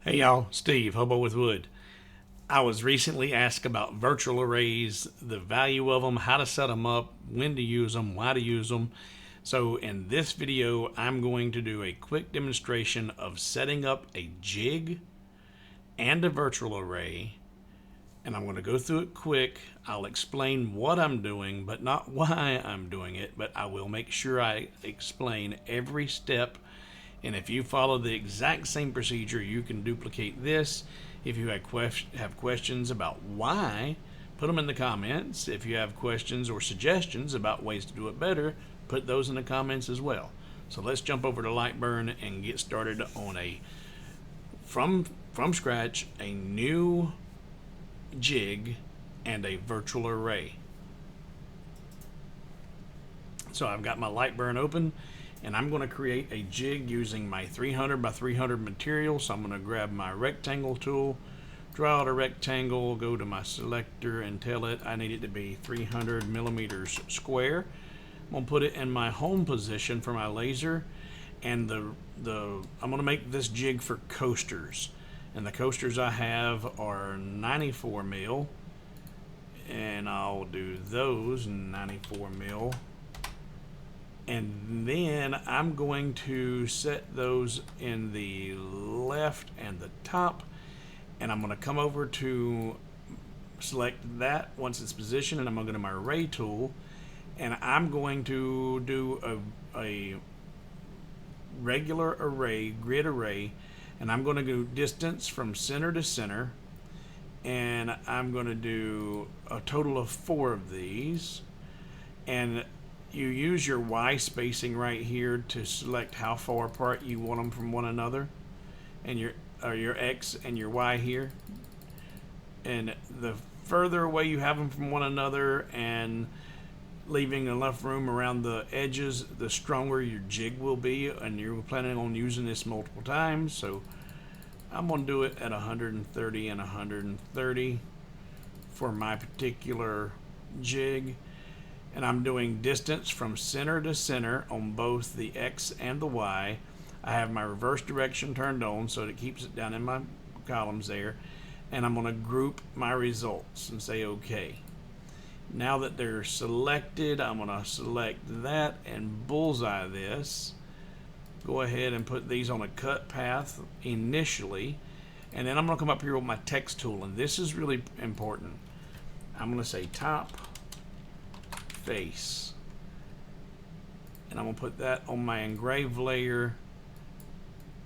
Hey y'all, Steve, Hobo with Wood. I was recently asked about virtual arrays, the value of them, how to set them up, when to use them, why to use them. So in this video, I'm going to do a quick demonstration of setting up a jig and a virtual array. And I'm going to go through it quick. I'll explain what I'm doing, but not why I'm doing it, but I will make sure I explain every step. And if you follow the exact same procedure, you can duplicate this. If you have questions about why, put them in the comments. If you have questions or suggestions about ways to do it better, put those in the comments as well. So let's jump over to LightBurn and get started on a from scratch a new jig and a virtual array. So I've got my LightBurn open, and I'm going to create a jig using my 300 by 300 material. So I'm going to grab my rectangle tool, draw out a rectangle, go to my selector and tell it I need it to be 300 millimeters square. I'm going to put it in my home position for my laser, and I'm going to make this jig for coasters. And the coasters I have are 94 mil, and I'll do those 94 mil. And then I'm going to set those in the left and the top, and I'm going to come over to select that once it's positioned, and I'm going to go to my array tool, and I'm going to do a regular array, grid array, and I'm going to do distance from center to center, and I'm going to do a total of 4 of these. And you use your Y spacing right here to select how far apart you want them from one another, and your X and your Y here. And the further away you have them from one another and leaving enough room around the edges, the stronger your jig will be, and you're planning on using this multiple times. So I'm going to do it at 130 and 130 for my particular jig. And I'm doing distance from center to center on both the X and the Y. I have my reverse direction turned on so that it keeps it down in my columns there. And I'm going to group my results and say OK. Now that they're selected, I'm going to select that and bullseye this. Go ahead and put these on a cut path initially. And then I'm going to come up here with my text tool. And this is really important. I'm going to say top face, and I'm going to put that on my engrave layer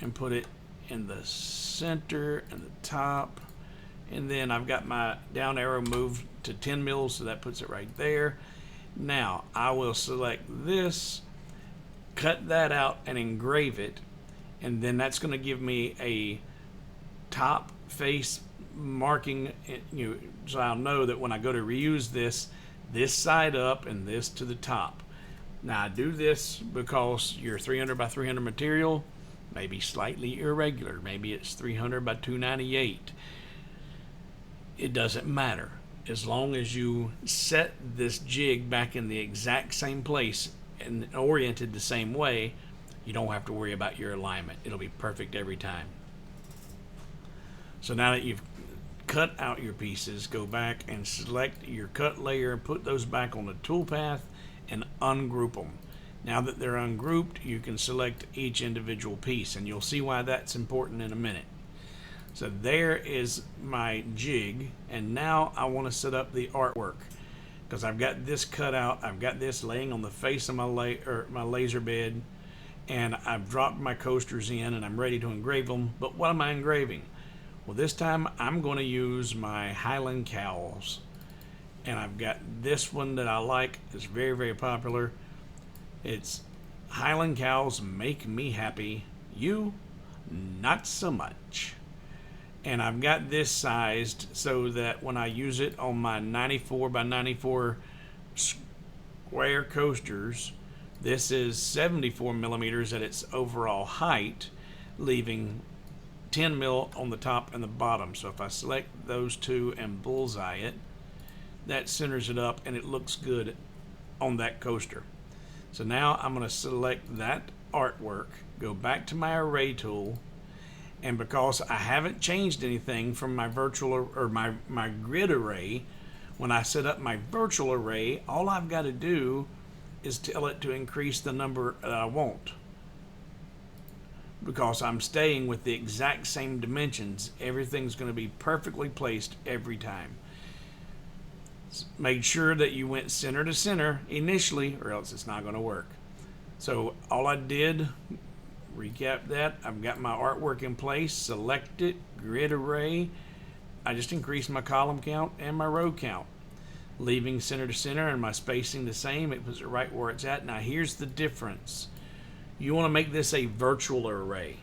and put it in the center and the top, and then I've got my down arrow moved to 10 mils, so that puts it right there. Now I will select this, cut that out and engrave it, and then that's going to give me a top face marking, so I'll know that when I go to reuse this side up and this to the top. Now I do this because your 300 by 300 material may be slightly irregular. Maybe it's 300 by 298. It doesn't matter. As long as you set this jig back in the exact same place and oriented the same way, you don't have to worry about your alignment. It'll be perfect every time. So now that you've cut out your pieces, go back and select your cut layer, put those back on the toolpath and ungroup them. Now that they're ungrouped, you can select each individual piece, and you'll see why that's important in a minute. So there is my jig, and now I want to set up the artwork because I've got this cut out. I've got this laying on the face of my laser bed, and I've dropped my coasters in and I'm ready to engrave them. But what am I engraving? Well, this time I'm going to use my Highland cowls, and I've got this one that I like. It's very, very popular. It's Highland Cows Make Me Happy, You Not So Much. And I've got this sized so that when I use it on my 94 by 94 square coasters, this is 74 millimeters at its overall height, leaving 10 mil on the top and the bottom. So if I select those two and bullseye it, that centers it up and it looks good on that coaster. So now I'm going to select that artwork, go back to my array tool, And because I haven't changed anything from my virtual or my grid array, when I set up my virtual array, all I've got to do is tell it to increase the number that I want. Because I'm staying with the exact same dimensions, everything's going to be perfectly placed every time. Make sure that you went center to center initially, or else it's not going to work. So all I did, recap that, I've got my artwork in place, select it, grid array. I just increased my column count and my row count, leaving center to center and my spacing the same. It puts it right where it's at. Now here's the difference. You want to make this a virtual array.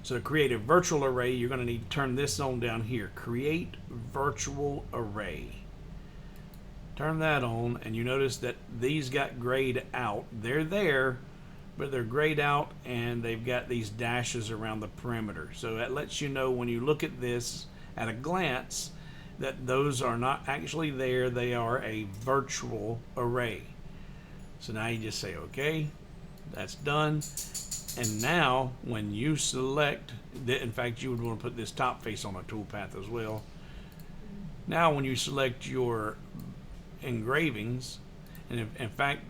So to create a virtual array, you're going to need to turn this on down here. Create virtual array. Turn that on, and you notice that these got grayed out. They're there, but they're grayed out, and they've got these dashes around the perimeter. So that lets you know when you look at this at a glance that those are not actually there. They are a virtual array. So now you just say, okay, that's done. And now when you select, in fact, you would want to put this top face on a toolpath as well. Now when you select your engravings, and in fact,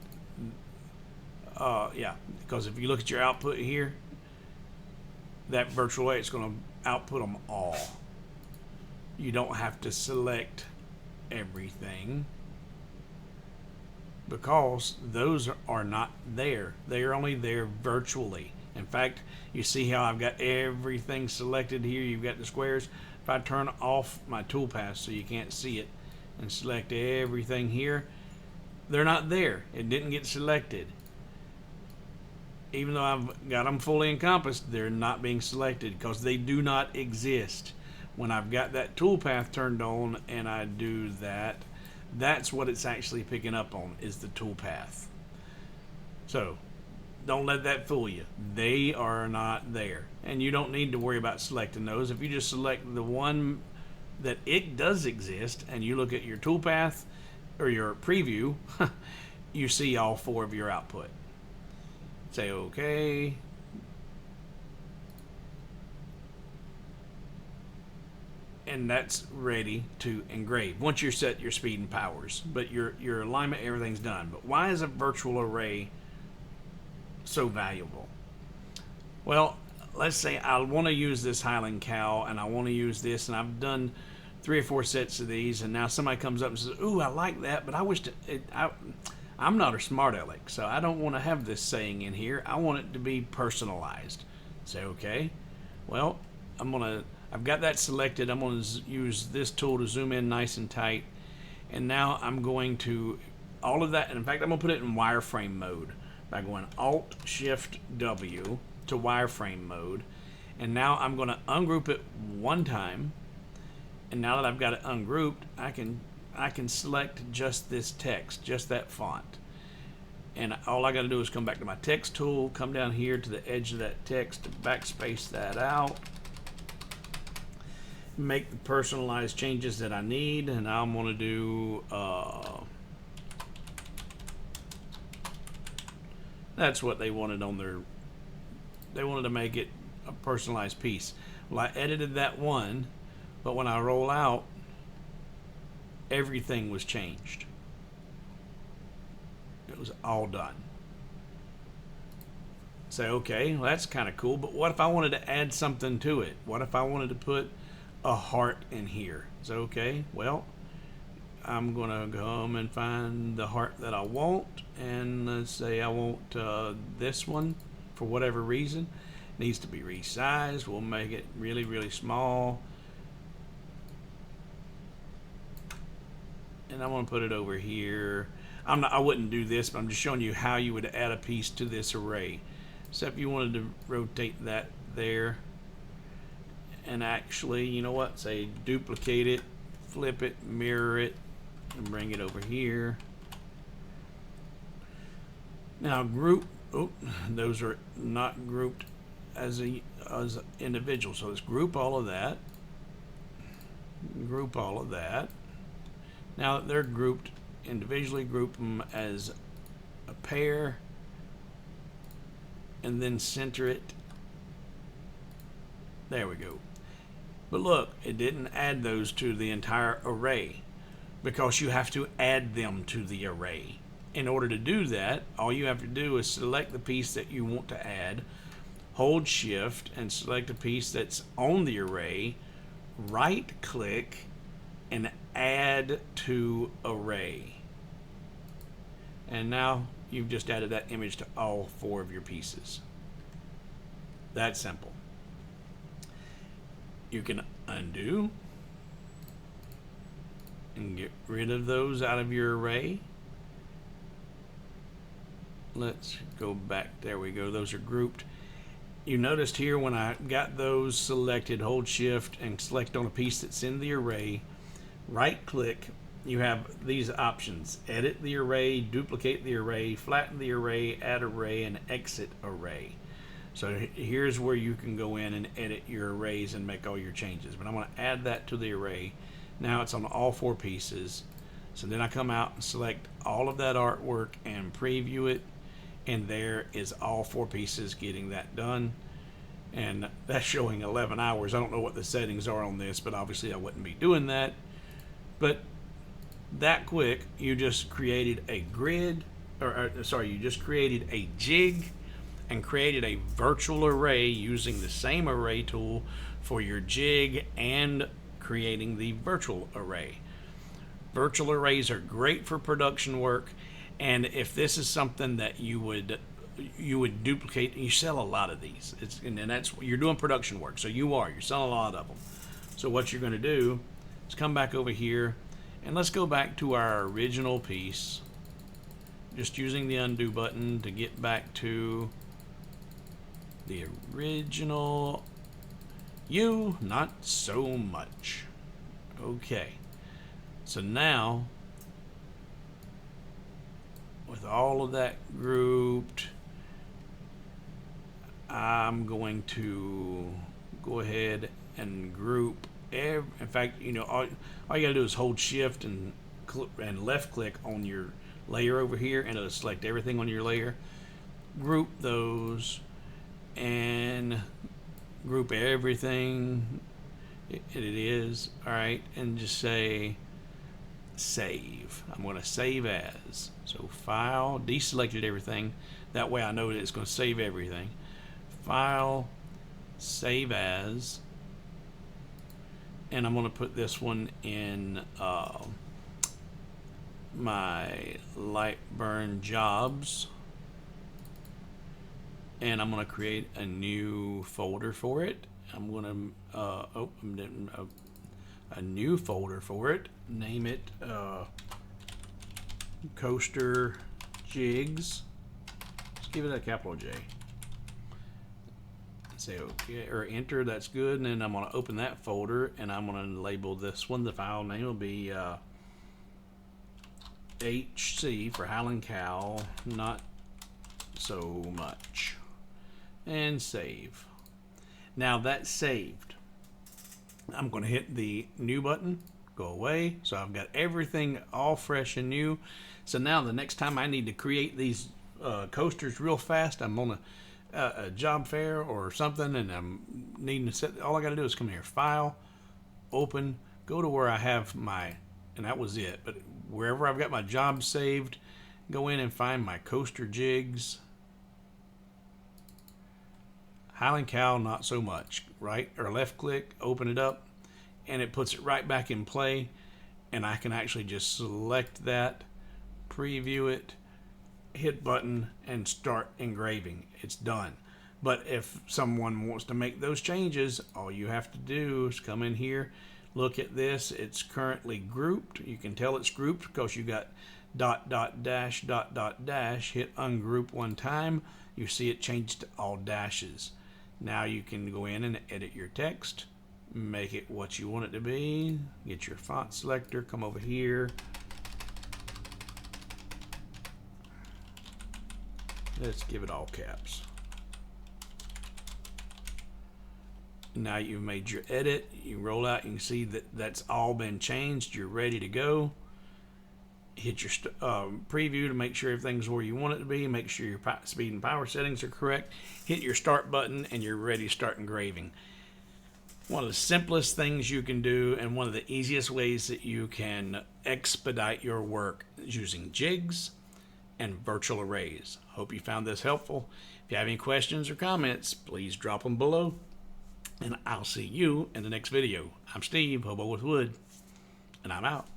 yeah, because if you look at your output here, that virtual array, it's going to output them all. You don't have to select everything because those are not there. They are only there virtually. In fact, you see how I've got everything selected here. You've got the squares. If I turn off my toolpath so you can't see it and select everything here, they're not there. It didn't get selected. Even though I've got them fully encompassed, they're not being selected because they do not exist. When I've got that toolpath turned on and I do that, that's what it's actually picking up on, is the toolpath. So don't let that fool you. They are not there. And you don't need to worry about selecting those. If you just select the one that it does exist and you look at your toolpath or your preview, you see all four of your output. Say okay. And that's ready to engrave once you're set your speed and powers, but your alignment, everything's done. But why is a virtual array so valuable? Well, let's say I want to use this Highland cow and I want to use this, and I've done 3 or 4 sets of these, and now somebody comes up and says, ooh, I like that, but I wish I'm not a smart aleck, so I don't want to have this saying in here. I want it to be personalized. Say okay. Well, I've got that selected. I'm going to use this tool to zoom in nice and tight. And now I'm going to, all of that, and in fact, I'm going to put it in wireframe mode by going Alt-Shift-W to wireframe mode. And now I'm going to ungroup it one time. And now that I've got it ungrouped, I can select just this text, just that font. And all I got to do is come back to my text tool, come down here to the edge of that text, backspace that out, make the personalized changes that I need, and I'm going to do that's what they wanted on their, they wanted to make it a personalized piece. Well, I edited that one, but when I roll out, everything was changed. It was all done. Say okay, well, that's kind of cool, but what if I wanted to add something to it? What if I wanted to put a heart in here? So okay, well, I'm gonna come and find the heart that I want, and let's say I want this one for whatever reason. It needs to be resized. We'll make it really, really small, and I'm gonna put it over here. I wouldn't do this, but I'm just showing you how you would add a piece to this array. So if you wanted to rotate that there, and actually, you know what, say duplicate it, flip it, mirror it, and bring it over here. Now group, oh, those are not grouped as individual, so let's group all of that, group all of that. Now that they're grouped individually, group them as a pair, and then center it There we go. But look, it didn't add those to the entire array because you have to add them to the array. In order to do that, all you have to do is select the piece that you want to add, hold shift and select a piece that's on the array, right click and add to array. And now you've just added that image to all 4 of your pieces. That's simple. You can undo and get rid of those out of your array. Let's go back. There we go. Those are grouped. You noticed here when I got those selected, hold shift and select on a piece that's in the array, right click, you have these options: edit the array, duplicate the array, flatten the array, add array, and exit array. So here's where you can go in and edit your arrays and make all your changes. But I'm going to add that to the array. Now it's on all 4 pieces. So then I come out and select all of that artwork and preview it. And there is all 4 pieces getting that done. And that's showing 11 hours. I don't know what the settings are on this, but obviously I wouldn't be doing that. But that quick, you just created a grid, you just created a jig and created a virtual array using the same array tool for your jig and creating the virtual array. Virtual arrays are great for production work, and if this is something that you would duplicate, you sell a lot of these. And that's you're doing production work, so you're selling a lot of them. So what you're going to do is come back over here, and let's go back to our original piece. Just using the undo button to get back to the original. You, not so much. Okay. So now, with all of that grouped, I'm going to go ahead and group in fact, you know, all you gotta do is hold shift and left click on your layer over here, and it'll select everything on your layer. Group those and group everything it is. All right, and just say save. I'm going to save as. So file, deselected everything. That way I know that it's going to save everything. File, save as. And I'm going to put this one in my LightBurn jobs. And I'm going to create a new folder for it. I'm going to a new folder for it. Name it Coaster Jigs. Let's give it a capital J. Say okay or enter. That's good. And then I'm going to open that folder, and I'm going to label this one. The file name will be HC for Howling Cow. Not so much. And save. Now that's saved. I'm going to hit the new button, go away. So I've got everything all fresh and new. So now the next time I need to create these coasters real fast, I'm on a job fair or something, and I'm needing to set. All I got to do is come here, file, open, go to where I have my, and that was it. But wherever I've got my job saved, go in and find my coaster jigs. Howling Cow, not so much. Right or left click, open it up, and it puts it right back in play. And I can actually just select that, preview it, hit button, and start engraving. It's done. But if someone wants to make those changes, all you have to do is come in here, look at this. It's currently grouped. You can tell it's grouped because you got ... dash ... dash. Hit ungroup one time. You see it changed to all dashes. Now you can go in and edit your text, make it what you want it to be, get your font selector, come over here. Let's give it all caps. Now you've made your edit, you roll out, you can see that that's all been changed, you're ready to go. Hit your preview to make sure everything's where you want it to be. Make sure your speed and power settings are correct. Hit your start button, and you're ready to start engraving. One of the simplest things you can do, and one of the easiest ways that you can expedite your work, is using jigs and virtual arrays. Hope you found this helpful. If you have any questions or comments, please drop them below, and I'll see you in the next video. I'm Steve, Hobo with Wood, and I'm out.